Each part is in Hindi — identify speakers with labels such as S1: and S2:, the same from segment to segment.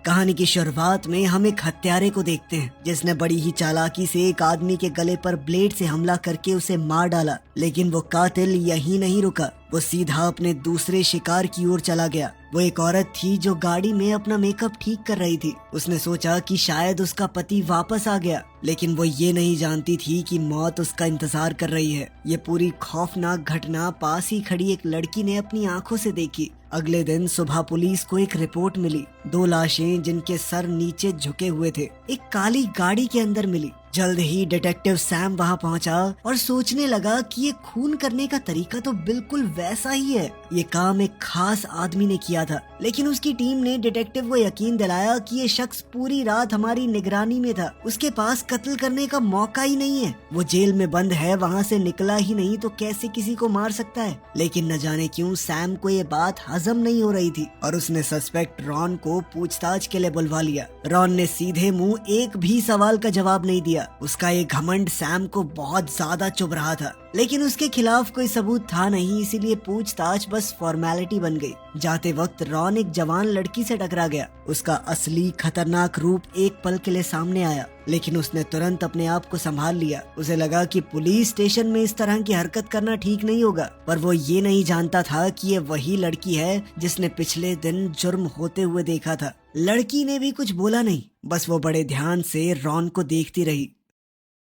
S1: कहानी की शुरुआत में हम एक हत्यारे को देखते हैं जिसने बड़ी ही चालाकी से एक आदमी के गले पर ब्लेड से हमला करके उसे मार डाला। लेकिन वो कातिल यहीं नहीं रुका, वो सीधा अपने दूसरे शिकार की ओर चला गया। वो एक औरत थी जो गाड़ी में अपना मेकअप ठीक कर रही थी। उसने सोचा कि शायद उसका पति वापस आ गया, लेकिन वो ये नहीं जानती थी कि मौत उसका इंतजार कर रही है। ये पूरी खौफनाक घटना पास ही खड़ी एक लड़की ने अपनी आंखों से देखी। अगले दिन सुबह पुलिस को एक रिपोर्ट मिली, 2 लाशें जिनके सर नीचे झुके हुए थे एक काली गाड़ी के अंदर मिली। जल्द ही डिटेक्टिव सैम वहां पहुंचा और सोचने लगा कि ये खून करने का तरीका तो बिल्कुल वैसा ही है। ये काम एक खास आदमी ने किया था, लेकिन उसकी टीम ने डिटेक्टिव को यकीन दिलाया कि ये शख्स पूरी रात हमारी निगरानी में था। उसके पास कत्ल करने का मौका ही नहीं है। वो जेल में बंद है, वहाँ से निकला ही नहीं तो कैसे किसी को मार सकता है। लेकिन न जाने क्यों सैम को ये बात हजम नहीं हो रही थी और उसने सस्पेक्ट रॉन को पूछताछ के लिए बुलवा लिया। रॉन ने सीधे मुंह एक भी सवाल का जवाब नहीं दिया। उसका ये घमंड सैम को बहुत ज्यादा चुभ रहा था, लेकिन उसके खिलाफ कोई सबूत था नहीं, इसीलिए पूछताछ बस फॉर्मेलिटी बन गई। जाते वक्त रॉन एक जवान लड़की से टकरा गया। उसका असली खतरनाक रूप एक पल के लिए सामने आया, लेकिन उसने तुरंत अपने आप को संभाल लिया। उसे लगा कि पुलिस स्टेशन में इस तरह की हरकत करना ठीक नहीं होगा, पर वो ये नहीं जानता था कि ये वही लड़की है जिसने पिछले दिन जुर्म होते हुए देखा था। लड़की ने भी कुछ बोला नहीं, बस वो बड़े ध्यान से रॉन को देखती रही।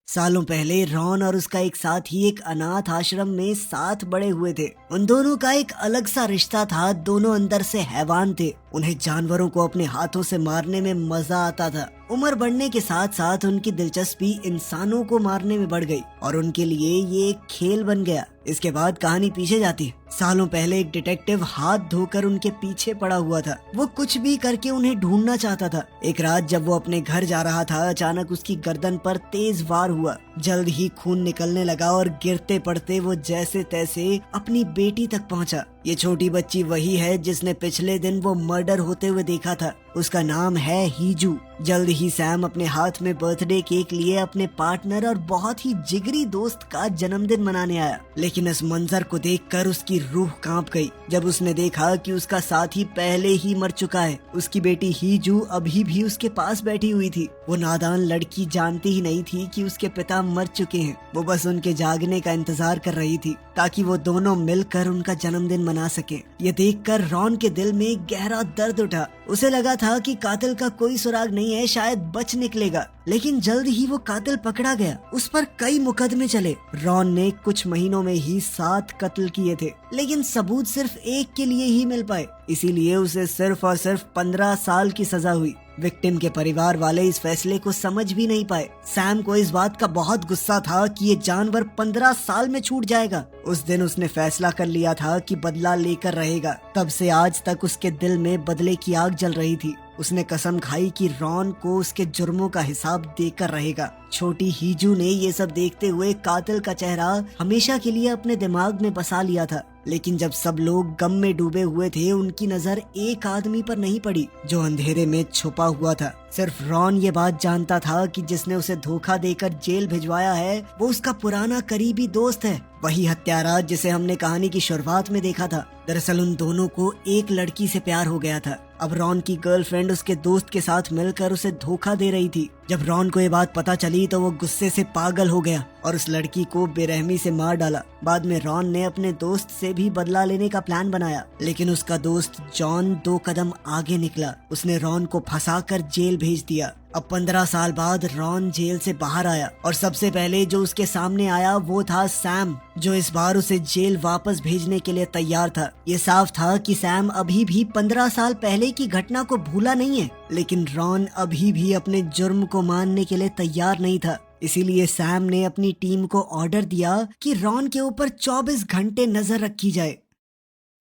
S1: सालों पहले रॉन और उसका एक साथी एक अनाथ आश्रम में साथ बड़े हुए थे। उन दोनों का एक अलग सा रिश्ता था। दोनों अंदर से हैवान थे। उन्हें जानवरों को अपने हाथों से मारने में मजा आता था। उम्र बढ़ने के साथ साथ उनकी दिलचस्पी इंसानों को मारने में बढ़ गई और उनके लिए ये एक खेल बन गया। इसके बाद कहानी पीछे जाती है। सालों पहले एक डिटेक्टिव हाथ धोकर उनके पीछे पड़ा हुआ था। वो कुछ भी करके उन्हें ढूंढना चाहता था। एक रात जब वो अपने घर जा रहा था, अचानक उसकी गर्दन पर तेज वार हुआ। जल्द ही खून निकलने लगा और गिरते पड़ते वो जैसे तैसे अपनी बेटी तक पहुंचा। ये छोटी बच्ची वही है जिसने पिछले दिन वो मर्डर होते हुए देखा था। उसका नाम है हीजू। जल्द ही सैम अपने हाथ में बर्थडे केक लिए अपने पार्टनर और बहुत ही जिगरी दोस्त का जन्मदिन मनाने आया, लेकिन इस मंजर को देखकर उसकी रूह कांप गई जब उसने देखा कि उसका साथी पहले ही मर चुका है। उसकी बेटी हीजू अभी भी उसके पास बैठी हुई थी। वो नादान लड़की जानती ही नहीं थी कि उसके पिता मर चुके हैं। वो बस उनके जागने का इंतजार कर रही थी ताकि वो दोनों मिलकर उनका जन्मदिन मना सके। ये देखकर रॉन के दिल में गहरा दर्द उठा। उसे लगा था कि कातिल का कोई सुराग नहीं है, शायद बच निकलेगा। लेकिन जल्द ही वो कातिल पकड़ा गया। उस पर कई मुकदमे चले। रॉन ने कुछ महीनों में ही 7 कत्ल किए थे, लेकिन सबूत सिर्फ एक के लिए ही मिल पाए। इसीलिए उसे सिर्फ और सिर्फ 15 साल की सजा हुई। विक्टिम के परिवार वाले इस फैसले को समझ भी नहीं पाए। सैम को इस बात का बहुत गुस्सा था कि ये जानवर 15 साल में छूट जाएगा। उस दिन उसने फैसला कर लिया था कि बदला लेकर रहेगा। तब से आज तक उसके दिल में बदले की आग जल रही थी। उसने कसम खाई कि रॉन को उसके जुर्मों का हिसाब देकर रहेगा। छोटी हीजू ने ये सब देखते हुए कातिल का चेहरा हमेशा के लिए अपने दिमाग में बसा लिया था। लेकिन जब सब लोग गम में डूबे हुए थे, उनकी नजर एक आदमी पर नहीं पड़ी जो अंधेरे में छुपा हुआ था। सिर्फ रॉन ये बात जानता था कि जिसने उसे धोखा देकर जेल भिजवाया है वो उसका पुराना करीबी दोस्त है, वही हत्यारा जिसे हमने कहानी की शुरुआत में देखा था। दरअसल उन दोनों को एक लड़की से प्यार हो गया था। अब रॉन की गर्लफ्रेंड उसके दोस्त के साथ मिलकर उसे धोखा दे रही थी। जब रॉन को ये बात पता चली तो वो गुस्से से पागल हो गया और उस लड़की को बेरहमी से मार डाला। बाद में रॉन ने अपने दोस्त से भी बदला लेने का प्लान बनाया, लेकिन उसका दोस्त जॉन 2 कदम आगे निकला। उसने रॉन को फंसाकर जेल भेज दिया। अब 15 साल बाद रॉन जेल से बाहर आया और सबसे पहले जो उसके सामने आया वो था सैम, जो इस बार उसे जेल वापस भेजने के लिए तैयार था। ये साफ था कि सैम अभी भी 15 साल पहले की घटना को भूला नहीं है, लेकिन रॉन अभी भी अपने जुर्म को मानने के लिए तैयार नहीं था। इसीलिए सैम ने अपनी टीम को ऑर्डर दिया कि रॉन के ऊपर 24 घंटे नजर रखी जाए।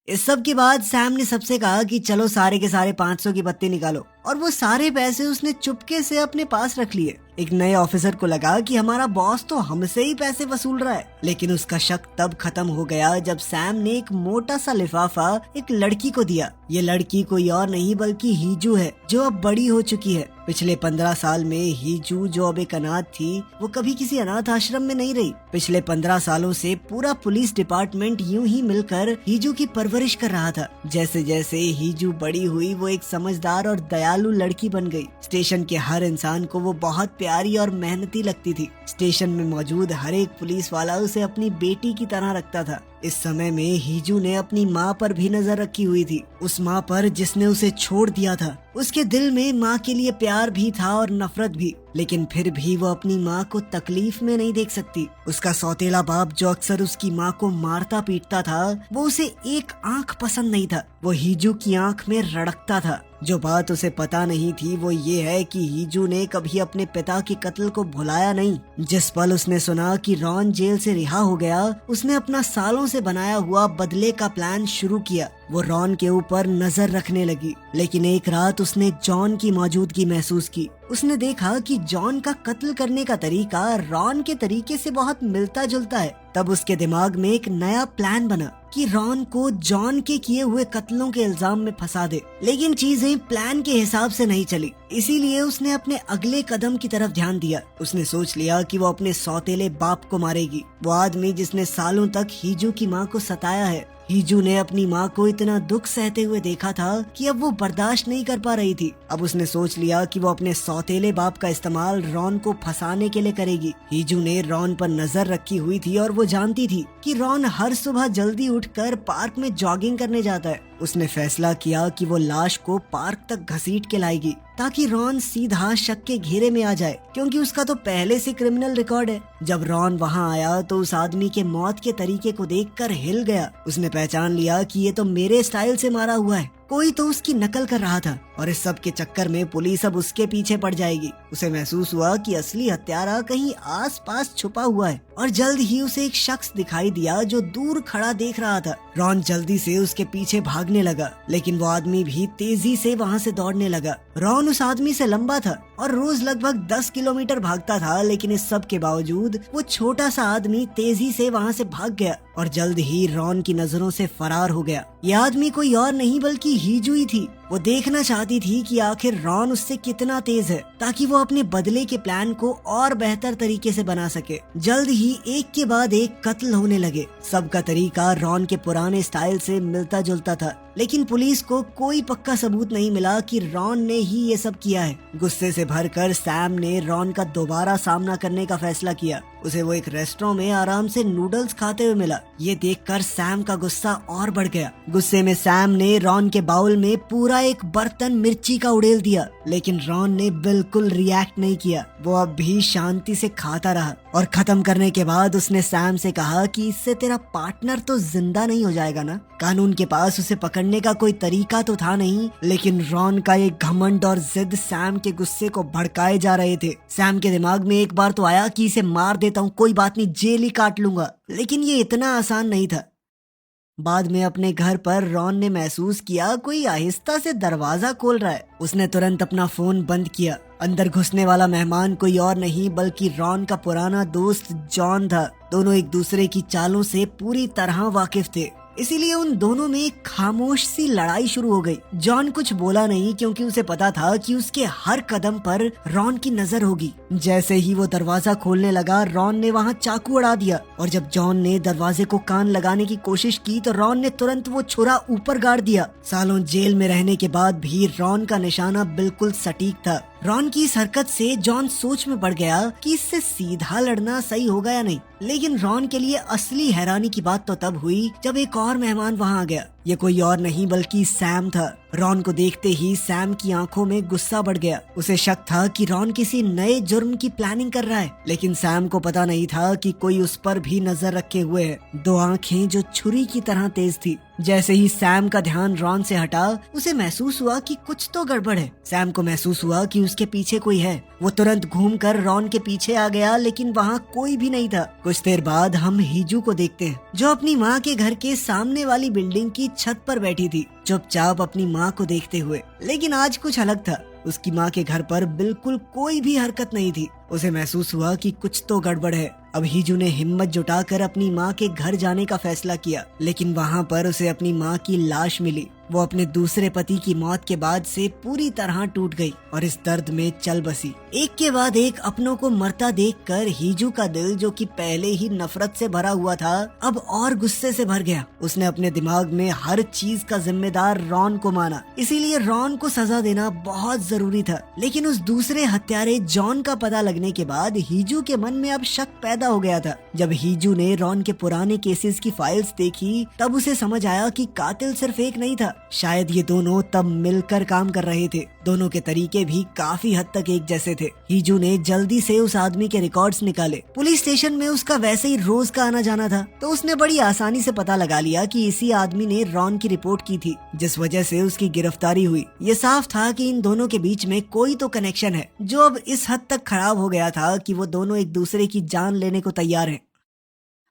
S1: इस सब के बाद सैम ने सबसे कहा कि चलो सारे के सारे 500 की बत्ती निकालो, और वो सारे पैसे उसने चुपके से अपने पास रख लिए। एक नए ऑफिसर को लगा कि हमारा बॉस तो हमसे ही पैसे वसूल रहा है, लेकिन उसका शक तब खत्म हो गया जब सैम ने एक मोटा सा लिफाफा एक लड़की को दिया। ये लड़की कोई और नहीं बल्कि हीजू है, जो अब बड़ी हो चुकी है। पिछले 15 साल में हीजू, जो अब एक अनाथ थी, वो कभी किसी अनाथ आश्रम में नहीं रही। पिछले 15 सालों से पूरा पुलिस डिपार्टमेंट यूं ही मिलकर हीजू की परवरिश कर रहा था। जैसे जैसे हीजू बड़ी हुई वो एक समझदार और दयालु दयालु लड़की बन गई। स्टेशन के हर इंसान को वो बहुत प्यारी और मेहनती लगती थी। स्टेशन में मौजूद हर एक पुलिस वाला उसे अपनी बेटी की तरह रखता था। इस समय में हीजू ने अपनी माँ पर भी नजर रखी हुई थी, उस माँ पर जिसने उसे छोड़ दिया था। उसके दिल में माँ के लिए प्यार भी था और नफरत भी, लेकिन फिर भी वो अपनी माँ को तकलीफ में नहीं देख सकती। उसका सौतेला बाप जो अक्सर उसकी माँ को मारता पीटता था, वो उसे एक आंख पसंद नहीं था। वो हीजू की आंख में रड़कता था। जो बात उसे पता नहीं थी वो ये है कि हीजू ने कभी अपने पिता के कत्ल को भुलाया नहीं। जिस पल उसने सुना कि रॉन जेल से रिहा हो गया, उसने अपना सालों से बनाया हुआ बदले का प्लान शुरू किया। वो रॉन के ऊपर नजर रखने लगी, लेकिन एक रात उसने जॉन की मौजूदगी महसूस की। उसने देखा कि जॉन का कत्ल करने का तरीका रॉन के तरीके से बहुत मिलता जुलता है। तब उसके दिमाग में एक नया प्लान बना कि रॉन को जॉन के किए हुए कत्लों के इल्जाम में फंसा दे, लेकिन चीजें प्लान के हिसाब से नहीं चली। इसीलिए उसने अपने अगले कदम की तरफ ध्यान दिया। उसने सोच लिया कि वो अपने सौतेले बाप को मारेगी, वो आदमी जिसने सालों तक हीजू की माँ को सताया है। हीजू ने अपनी माँ को इतना दुख सहते हुए देखा था कि अब वो बर्दाश्त नहीं कर पा रही थी। अब उसने सोच लिया कि वो अपने सौतेले बाप का इस्तेमाल रॉन को फंसाने के लिए करेगी। हीजू ने रॉन पर नजर रखी हुई थी और वो जानती थी कि रॉन हर सुबह जल्दी उठकर पार्क में जॉगिंग करने जाता है। उसने फैसला किया कि वो लाश को पार्क तक घसीट के लाएगी ताकि रॉन सीधा शक के घेरे में आ जाए, क्योंकि उसका तो पहले से क्रिमिनल रिकॉर्ड है। जब रॉन वहाँ आया तो उस आदमी के मौत के तरीके को देखकर हिल गया। उसने पहचान लिया कि ये तो मेरे स्टाइल से मारा हुआ है, कोई तो उसकी नकल कर रहा था और इस सब के चक्कर में पुलिस अब उसके पीछे पड़ जाएगी। उसे महसूस हुआ कि असली हत्यारा कहीं आसपास छुपा हुआ है और जल्द ही उसे एक शख्स दिखाई दिया जो दूर खड़ा देख रहा था। रॉन जल्दी से उसके पीछे भागने लगा, लेकिन वो आदमी भी तेजी से वहाँ से दौड़ने लगा। रॉन उस आदमी से लंबा था और रोज लगभग 10 किलोमीटर भागता था, लेकिन इस सब के बावजूद वो छोटा सा आदमी तेजी से वहाँ से भाग गया और जल्द ही रॉन की नजरों से फरार हो गया। यह आदमी कोई और नहीं बल्कि हीजू ही थी। वो देखना चाहती थी कि आखिर रॉन उससे कितना तेज है, ताकि वो अपने बदले के प्लान को और बेहतर तरीके से बना सके। जल्द ही एक के बाद एक कत्ल होने लगे। सबका तरीका रॉन के पुराने स्टाइल से मिलता जुलता था, लेकिन पुलिस को कोई पक्का सबूत नहीं मिला कि रॉन ने ही ये सब किया है। गुस्से से भरकर सैम ने रॉन का दोबारा सामना करने का फैसला किया। उसे वो एक रेस्टोरेंट में आराम से नूडल्स खाते हुए मिला। ये देखकर सैम का गुस्सा और बढ़ गया। गुस्से में सैम ने रॉन के बाउल में पूरा एक बर्तन मिर्ची का उड़ेल दिया, लेकिन रॉन ने बिल्कुल रिएक्ट नहीं किया। वो अब भी शांति से खाता रहा और खत्म करने के बाद उसने सैम से कहा कि इससे तेरा पार्टनर तो जिंदा नहीं हो जाएगा ना। कानून के पास उसे पकड़ने का कोई तरीका तो था नहीं, लेकिन रॉन का ये घमंड और जिद सैम के गुस्से को भड़काए जा रहे थे। सैम के दिमाग में एक बार तो आया कि इसे मार देता हूँ, कोई बात नहीं, जेल ही काट लूंगा, लेकिन ये इतना आसान नहीं था। बाद में अपने घर पर रॉन ने महसूस किया कोई आहिस्ता से दरवाजा खोल रहा है। उसने तुरंत अपना फोन बंद किया। अंदर घुसने वाला मेहमान कोई और नहीं बल्कि रॉन का पुराना दोस्त जॉन था। दोनों एक दूसरे की चालों से पूरी तरह वाकिफ थे, इसीलिए उन दोनों में एक खामोश सी लड़ाई शुरू हो गई। जॉन कुछ बोला नहीं क्योंकि उसे पता था कि उसके हर कदम पर रॉन की नजर होगी। जैसे ही वो दरवाजा खोलने लगा, रॉन ने वहाँ चाकू अड़ा दिया और जब जॉन ने दरवाजे को कान लगाने की कोशिश की तो रॉन ने तुरंत वो छुरा ऊपर गाड़ दिया। सालों जेल में रहने के बाद भी रॉन का निशाना बिल्कुल सटीक था। रॉन की इस हरकत से जॉन सोच में पड़ गया कि इससे सीधा लड़ना सही होगा या नहीं, लेकिन रॉन के लिए असली हैरानी की बात तो तब हुई जब एक और मेहमान वहाँ आ गया। ये कोई और नहीं बल्कि सैम था। रॉन को देखते ही सैम की आंखों में गुस्सा बढ़ गया। उसे शक था कि रॉन किसी नए जुर्म की प्लानिंग कर रहा है, लेकिन सैम को पता नहीं था कि कोई उस पर भी नजर रखे हुए है। दो आंखें जो छुरी की तरह तेज थी। जैसे ही सैम का ध्यान रॉन से हटा, उसे महसूस हुआ कि कुछ तो गड़बड़ है। सैम को महसूस हुआ कि उसके पीछे कोई है। वो तुरंत घूमकर रॉन के पीछे आ गया, लेकिन वहाँ कोई भी नहीं था। कुछ देर बाद हम हीजू को देखते हैं, जो अपनी माँ के घर के सामने वाली बिल्डिंग की छत पर बैठी थी, चुपचाप अपनी माँ को देखते हुए। लेकिन आज कुछ अलग था। उसकी माँ के घर पर बिल्कुल कोई भी हरकत नहीं थी। उसे महसूस हुआ कि कुछ तो गड़बड़ है। अब हीजू ने हिम्मत जुटाकर अपनी माँ के घर जाने का फैसला किया, लेकिन वहाँ पर उसे अपनी माँ की लाश मिली। वो अपने दूसरे पति की मौत के बाद से पूरी तरह टूट गई और इस दर्द में चल बसी। एक के बाद एक अपनों को मरता देखकर हीजू का दिल, जो कि पहले ही नफरत से भरा हुआ था, अब और गुस्से से भर गया। उसने अपने दिमाग में हर चीज का जिम्मेदार रॉन को माना, इसीलिए रॉन को सजा देना बहुत जरूरी था। लेकिन उस दूसरे हत्यारे जॉन का पता लगने के बाद हीजू के मन में अब शक पैदा हो गया था। जब हीजू ने रॉन के पुराने केसेस की फाइल्स देखी, तब उसे समझ आया कि कातिल सिर्फ एक नहीं था, शायद ये दोनों तब मिलकर काम कर रहे थे। दोनों के तरीके भी काफी हद तक एक जैसे थे। हीजू ने जल्दी से उस आदमी के रिकॉर्ड्स निकाले। पुलिस स्टेशन में उसका वैसे ही रोज का आना जाना था, तो उसने बड़ी आसानी से पता लगा लिया कि इसी आदमी ने रॉन की रिपोर्ट की थी, जिस वजह से उसकी गिरफ्तारी हुई। ये साफ था कि इन दोनों के बीच में कोई तो कनेक्शन है, जो अब इस हद तक खराब हो गया था कि वो दोनों एक दूसरे की जान लेने को तैयार हैं।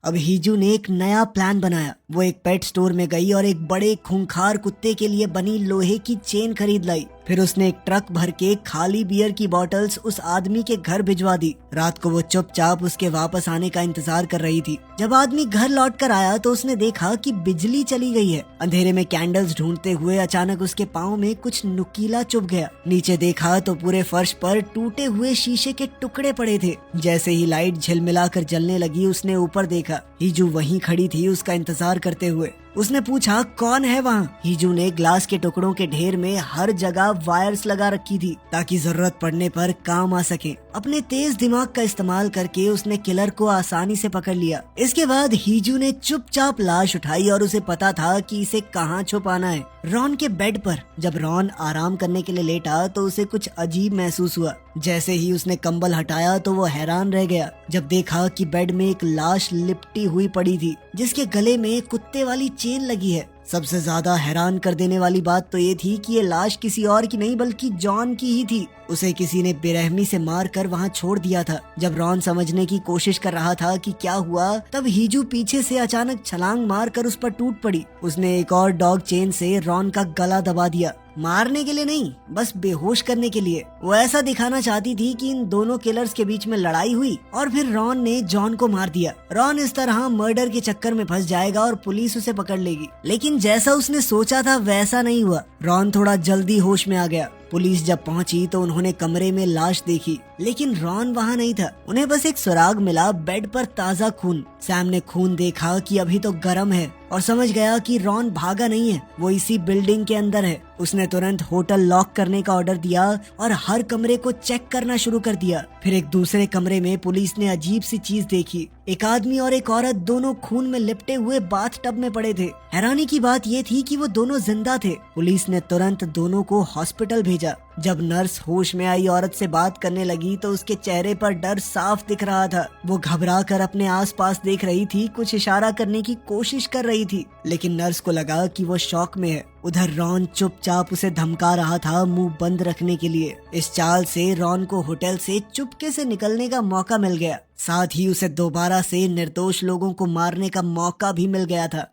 S1: अब हीजू ने एक नया प्लान बनाया। वो एक पेट स्टोर में गई और एक बड़े खूंखार कुत्ते के लिए बनी लोहे की चेन खरीद लाई। फिर उसने एक ट्रक भर के खाली बियर की बॉटल्स उस आदमी के घर भिजवा दी। रात को वो चुपचाप उसके वापस आने का इंतजार कर रही थी। जब आदमी घर लौट कर आया तो उसने देखा कि बिजली चली गई है। अंधेरे में कैंडल्स ढूंढते हुए अचानक उसके पाँव में कुछ नुकीला चुभ गया। नीचे देखा तो पूरे फर्श पर टूटे हुए शीशे के टुकड़े पड़े थे। जैसे ही लाइट झिलमिलाकर जलने लगी, उसने ऊपर देखा। हीजू वहीं खड़ी थी उसका इंतजार करते हुए। उसने पूछा, कौन है वहाँ? हीजू ने ग्लास के टुकड़ों के ढेर में हर जगह वायर्स लगा रखी थी ताकि जरूरत पड़ने पर काम आ सके। अपने तेज दिमाग का इस्तेमाल करके उसने किलर को आसानी से पकड़ लिया। इसके बाद हीजू ने चुपचाप लाश उठाई और उसे पता था कि इसे कहाँ छुपाना है। रॉन के बेड पर। जब रॉन आराम करने के लिए लेटा तो उसे कुछ अजीब महसूस हुआ। जैसे ही उसने कंबल हटाया तो वो हैरान रह गया जब देखा कि बेड में एक लाश लिपटी हुई पड़ी थी, जिसके गले में कुत्ते वाली चेन लगी है। सबसे ज्यादा हैरान कर देने वाली बात तो ये थी कि ये लाश किसी और की नहीं बल्कि जॉन की ही थी। उसे किसी ने बेरहमी से मार कर वहाँ छोड़ दिया था। जब रॉन समझने की कोशिश कर रहा था कि क्या हुआ, तब हीजू पीछे से अचानक छलांग मार कर उस पर टूट पड़ी। उसने एक और डॉग चेन से रॉन का गला दबा दिया। मारने के लिए नहीं, बस बेहोश करने के लिए। वो ऐसा दिखाना चाहती थी कि इन दोनों किलर्स के बीच में लड़ाई हुई और फिर रॉन ने जॉन को मार दिया। रॉन इस तरह मर्डर के चक्कर में फंस जाएगा और पुलिस उसे पकड़ लेगी। लेकिन जैसा उसने सोचा था वैसा नहीं हुआ। रॉन थोड़ा जल्दी होश में आ गया। पुलिस जब पहुंची तो उन्होंने कमरे में लाश देखी, लेकिन रॉन वहाँ नहीं था। उन्हें बस एक सुराग मिला, बेड पर ताजा खून। सैम ने खून देखा कि अभी तो गर्म है और समझ गया कि रॉन भागा नहीं है, वो इसी बिल्डिंग के अंदर है। उसने तुरंत होटल लॉक करने का ऑर्डर दिया और हर कमरे को चेक करना शुरू कर दिया। फिर एक दूसरे कमरे में पुलिस ने अजीब सी चीज देखी। एक आदमी और एक औरत दोनों खून में लिपटे हुए बाथटब में पड़े थे। हैरानी की बात ये थी कि वो दोनों जिंदा थे। पुलिस ने तुरंत दोनों को हॉस्पिटल भेजा। जब नर्स होश में आई औरत से बात करने लगी तो उसके चेहरे पर डर साफ दिख रहा था। वो घबरा कर अपने आसपास देख रही थी, कुछ इशारा करने की कोशिश कर रही थी, लेकिन नर्स को लगा कि वो शॉक में है। उधर रॉन चुपचाप उसे धमका रहा था मुंह बंद रखने के लिए। इस चाल से रॉन को होटल से चुपके से निकलने का मौका मिल गया। साथ ही उसे दोबारा से निर्दोष लोगों को मारने का मौका भी मिल गया था।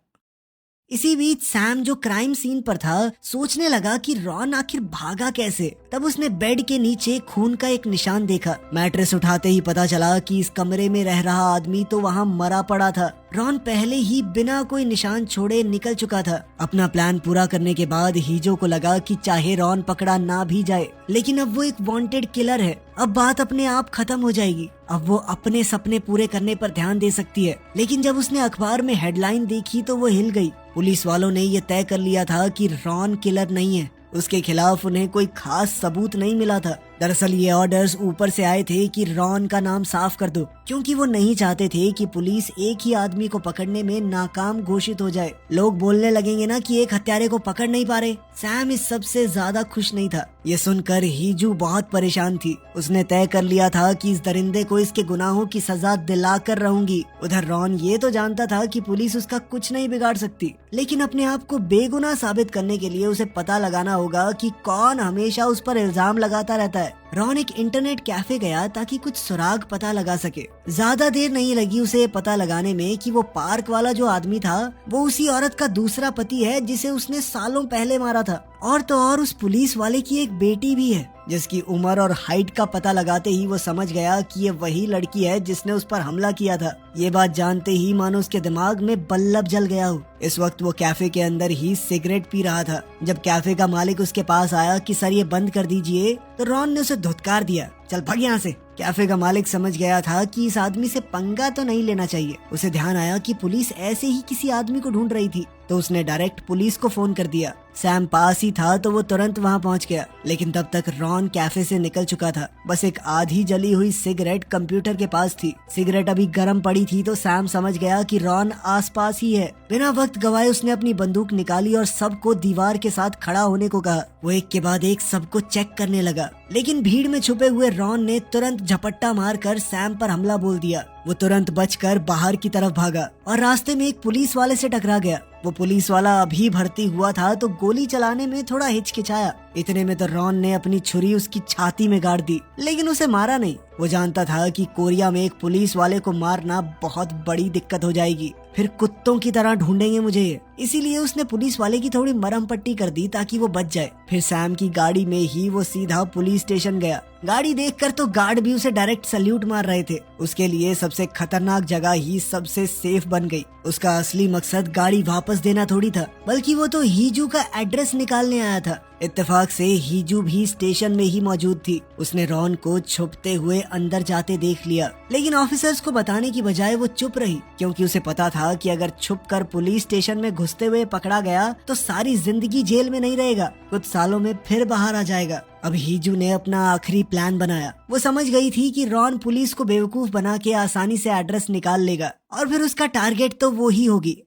S1: इसी बीच सैम, जो क्राइम सीन पर था, सोचने लगा कि रॉन आखिर भागा कैसे। तब उसने बेड के नीचे खून का एक निशान देखा। मैट्रेस उठाते ही पता चला कि इस कमरे में रह रहा आदमी तो वहाँ मरा पड़ा था। रॉन पहले ही बिना कोई निशान छोड़े निकल चुका था। अपना प्लान पूरा करने के बाद हीजो को लगा कि चाहे रॉन पकड़ा ना भी जाए, लेकिन अब वो एक वांटेड किलर है। अब बात अपने आप खत्म हो जाएगी। अब वो अपने सपने पूरे करने पर ध्यान दे सकती है। लेकिन जब उसने अखबार में हेडलाइन देखी तो वो हिल गई। पुलिस वालों ने ये तय कर लिया था कि रॉन किलर नहीं है। उसके खिलाफ उन्हें कोई खास सबूत नहीं मिला था। दरअसल ये ऑर्डर्स ऊपर से आए थे कि रॉन का नाम साफ कर दो, क्योंकि वो नहीं चाहते थे कि पुलिस एक ही आदमी को पकड़ने में नाकाम घोषित हो जाए। लोग बोलने लगेंगे ना कि एक हत्यारे को पकड़ नहीं पा रहे। सैम इस सबसे ज्यादा खुश नहीं था। ये सुनकर हीजू बहुत परेशान थी। उसने तय कर लिया था कि इस दरिंदे को इसके गुनाहों की सजा दिलाकर रहूंगी। उधर रॉन ये तो जानता था कि पुलिस उसका कुछ नहीं बिगाड़ सकती, लेकिन अपने आप को बेगुनाह साबित करने के लिए उसे पता लगाना होगा कि कौन हमेशा उस पर इल्जाम लगाता रहता है। रॉन एक इंटरनेट कैफे गया ताकि कुछ सुराग पता लगा सके। ज्यादा देर नहीं लगी उसे पता लगाने में कि वो पार्क वाला जो आदमी था वो उसी औरत का दूसरा पति है जिसे उसने सालों पहले मारा था। और तो और उस पुलिस वाले की एक बेटी भी है जिसकी उम्र और हाइट का पता लगाते ही वो समझ गया कि ये वही लड़की है जिसने उस पर हमला किया था। ये बात जानते ही मानो उसके दिमाग में बल्ब जल गया हो। इस वक्त वो कैफे के अंदर ही सिगरेट पी रहा था। जब कैफे का मालिक उसके पास आया कि सर ये बंद कर दीजिए, तो रॉन ने उसे धुतकार दिया, चल भाग यहाँ से। कैफे का मालिक समझ गया था कि इस आदमी से पंगा तो नहीं लेना चाहिए। उसे ध्यान आया कि पुलिस ऐसे ही किसी आदमी को ढूंढ रही थी, तो उसने डायरेक्ट पुलिस को फोन कर दिया। सैम पास ही था तो वो तुरंत वहाँ पहुँच गया, लेकिन तब तक रॉन कैफे से निकल चुका था। बस एक आधी जली हुई सिगरेट कंप्यूटर के पास थी। सिगरेट अभी गर्म पड़ी थी तो सैम समझ गया कि रॉन आसपास ही है। बिना वक्त गवाए उसने अपनी बंदूक निकाली और सबको दीवार के साथ खड़ा होने को कहा। वो एक के बाद एक सबको चेक करने लगा, लेकिन भीड़ में छुपे हुए रॉन ने तुरंत झपट्टा मारकर सैम पर हमला बोल दिया। वो तुरंत बचकर बाहर की तरफ भागा और रास्ते में एक पुलिस वाले से टकरा गया। वो पुलिस वाला अभी भर्ती हुआ था तो गोली चलाने में थोड़ा हिचकिचाया। इतने में तो रॉन ने अपनी छुरी उसकी छाती में गाड़ दी, लेकिन उसे मारा नहीं। वो जानता था कि कोरिया में एक पुलिस वाले को मारना बहुत बड़ी दिक्कत हो जाएगी, फिर कुत्तों की तरह ढूंढेंगे मुझे ये। इसीलिए उसने पुलिस वाले की थोड़ी मरहम पट्टी कर दी ताकि वो बच जाए। फिर सैम की गाड़ी में ही वो सीधा पुलिस स्टेशन गया। गाड़ी देखकर तो गार्ड भी उसे डायरेक्ट सल्यूट मार रहे थे। उसके लिए सबसे खतरनाक जगह ही सबसे सेफ बन गई। उसका असली मकसद गाड़ी वापस देना थोड़ी था, बल्कि वो तो हीजू का एड्रेस निकालने आया था। इत्तेफाक से हीजू भी स्टेशन में ही मौजूद थी। उसने रॉन को छुपते हुए अंदर जाते देख लिया, लेकिन ऑफिसर्स को बताने की बजाय वो चुप रही, क्योंकि उसे पता था कि अगर छुपकर पुलिस स्टेशन में घुसते हुए पकड़ा गया तो सारी जिंदगी जेल में नहीं रहेगा, कुछ सालों में फिर बाहर आ जाएगा। अब हीजू ने अपना आखिरी प्लान बनाया। वो समझ गई थी कि रॉन पुलिस को बेवकूफ बना के आसानी से एड्रेस निकाल लेगा और फिर उसका टारगेट तो वो ही होगी।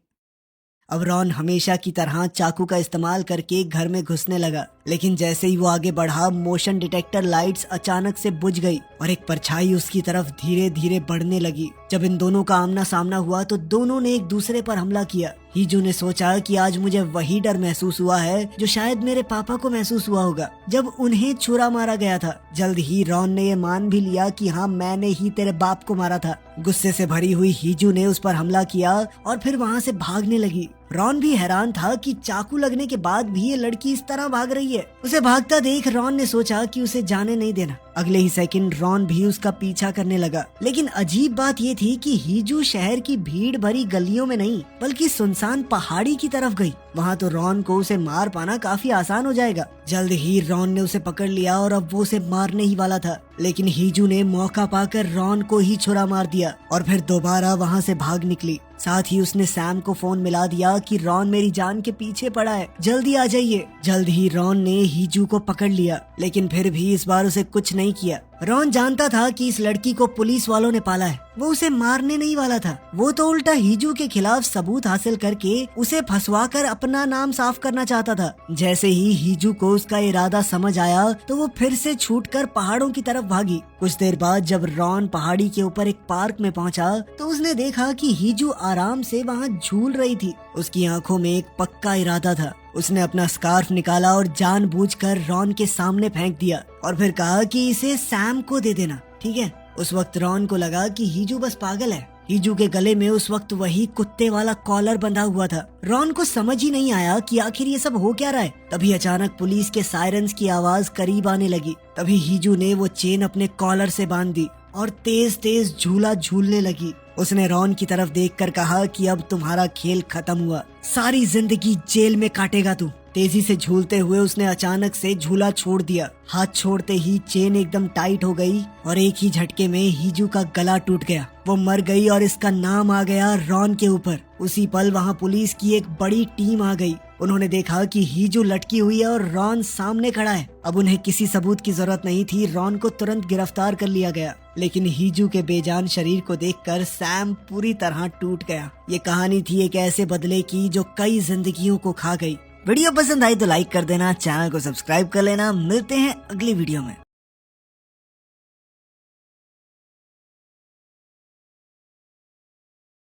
S1: अब रॉन हमेशा की तरह चाकू का इस्तेमाल करके घर में घुसने लगा, लेकिन जैसे ही वो आगे बढ़ा मोशन डिटेक्टर लाइट्स अचानक से बुझ गई और एक परछाई उसकी तरफ धीरे धीरे बढ़ने लगी। जब इन दोनों का आमना सामना हुआ तो दोनों ने एक दूसरे पर हमला किया। हीजू ने सोचा कि आज मुझे वही डर महसूस हुआ है जो शायद मेरे पापा को महसूस हुआ होगा जब उन्हें छुरा मारा गया था। जल्द ही रॉन ने ये मान भी लिया कि हाँ, मैंने ही तेरे बाप को मारा था। गुस्से से भरी हुई हीजू ने उस पर हमला किया और फिर वहाँ से भागने लगी। रॉन भी हैरान था कि चाकू लगने के बाद भी ये लड़की इस तरह भाग रही है। उसे भागता देख रॉन ने सोचा कि उसे जाने नहीं देना। अगले ही सेकंड रॉन भी उसका पीछा करने लगा, लेकिन अजीब बात ये थी कि हीजू शहर की भीड़ भरी गलियों में नहीं बल्कि सुनसान पहाड़ी की तरफ गई। वहाँ तो रॉन को उसे मार पाना काफी आसान हो जाएगा। जल्द ही रॉन ने उसे पकड़ लिया और अब वो उसे मारने ही वाला था, लेकिन हीजू ने मौका पाकर रॉन को ही छुरा मार दिया और फिर दोबारा वहाँ से भाग निकली। साथ ही उसने सैम को फोन मिला दिया कि रॉन मेरी जान के पीछे पड़ा है, जल्दी आ जाइए। जल्द ही रॉन ने हीजू को पकड़ लिया, लेकिन फिर भी इस बार उसे कुछ नहीं किया। रॉन जानता था कि इस लड़की को पुलिस वालों ने पाला है, वो उसे मारने नहीं वाला था। वो तो उल्टा हीजू के खिलाफ सबूत हासिल करके उसे फंसवाकर अपना नाम साफ करना चाहता था। जैसे ही हीजू को उसका इरादा समझ आया तो वो फिर से छूटकर पहाड़ों की तरफ भागी। कुछ देर बाद जब रॉन पहाड़ी के ऊपर एक पार्क में पहुंचा तो उसने देखा कि हीजू आराम से वहाँ झूल रही थी। उसकी आंखों में एक पक्का इरादा था। उसने अपना स्कार्फ निकाला और जानबूझकर रॉन के सामने फेंक दिया और फिर कहा कि इसे सैम को दे देना, ठीक है। उस वक्त रॉन को लगा कि हीजू बस पागल है। हीजू के गले में उस वक्त वही कुत्ते वाला कॉलर बंधा हुआ था। रॉन को समझ ही नहीं आया कि आखिर ये सब हो क्या रहा है। तभी अचानक पुलिस के सायरन्स की आवाज करीब आने लगी। तभी हीजू ने वो चेन अपने कॉलर से बांध दी और तेज तेज झूला झूलने लगी। उसने रॉन की तरफ देखकर कहा कि अब तुम्हारा खेल खत्म हुआ, सारी जिंदगी जेल में काटेगा तू। तेजी से झूलते हुए उसने अचानक से झूला छोड़ दिया। हाथ छोड़ते ही चेन एकदम टाइट हो गई और एक ही झटके में हीजू का गला टूट गया। वो मर गई और इसका नाम आ गया रॉन के ऊपर। उसी पल वहाँ पुलिस की एक बड़ी टीम आ गई। उन्होंने देखा कि हीजू लटकी हुई है और रॉन सामने खड़ा है। अब उन्हें किसी सबूत की जरूरत नहीं थी। रॉन को तुरंत गिरफ्तार कर लिया गया, लेकिन हीजू के बेजान शरीर को देखकर सैम पूरी तरह टूट गया। ये कहानी थी एक ऐसे बदले की जो कई जिंदगियों को खा गई। वीडियो पसंद आई तो लाइक कर देना, चैनल को सब्सक्राइब कर लेना। मिलते हैं अगली वीडियो में।